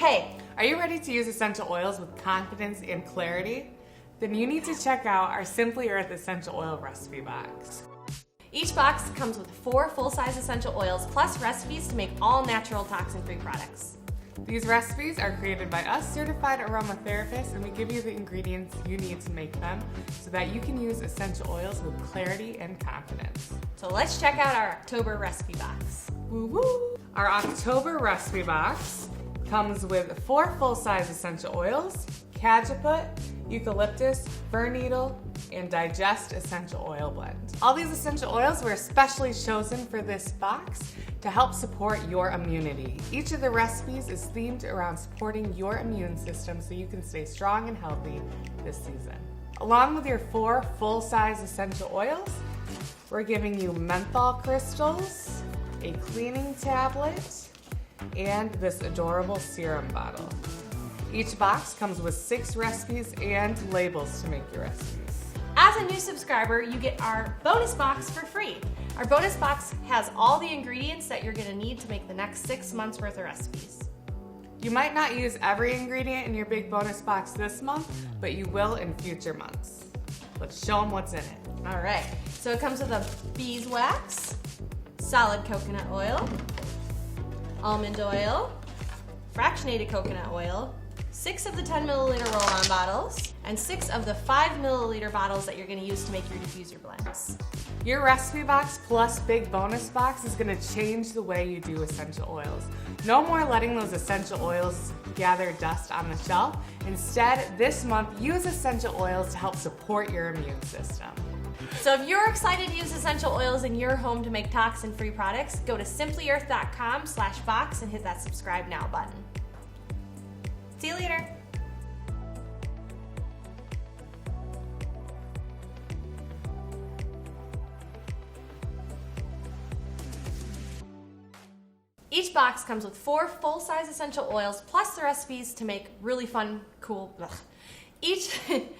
Hey, Are you ready to use essential oils with confidence and clarity? Then you need to check out our Simply Earth Essential Oil recipe box. each box comes with 4 full-size essential oils plus recipes to make all natural toxin-free products. These recipes are created by us certified aromatherapists, and we give you the ingredients you need to make them so that you can use essential oils with clarity and confidence. So let's check out our October recipe box. Woo-woo! Our October recipe box comes with 4 full-size essential oils, cajeput, eucalyptus, fir needle, and digest essential oil blend. All these essential oils were especially chosen for this box to help support your immunity. Each of the recipes is themed around supporting your immune system so you can stay strong and healthy this season. Along with your 4 full-size essential oils, we're giving you menthol crystals, a cleaning tablet, and this adorable serum bottle. Each box comes with 6 recipes and labels to make your recipes. As a new subscriber, you get our bonus box for free. Our bonus box has all the ingredients that you're going to need to make the next 6 months worth of recipes. You might not use every ingredient in your big bonus box this month, but you will in future months. Let's show them what's in it. All right, so it comes with a beeswax, solid coconut oil, almond oil, fractionated coconut oil, 6 of the 10 milliliter roll-on bottles, and 6 of the 5 milliliter bottles that you're going to use to make your diffuser blends. Your recipe box plus big bonus box is going to change the way you do essential oils. No more letting those essential oils gather dust on the shelf. Instead, this month, use essential oils to help support your immune system. So if you're excited to use essential oils in your home to make toxin-free products, go to simplyearth.com/box and hit that subscribe now button. See you later. Each box comes with 4 full-size essential oils plus the recipes to make really fun, cool, each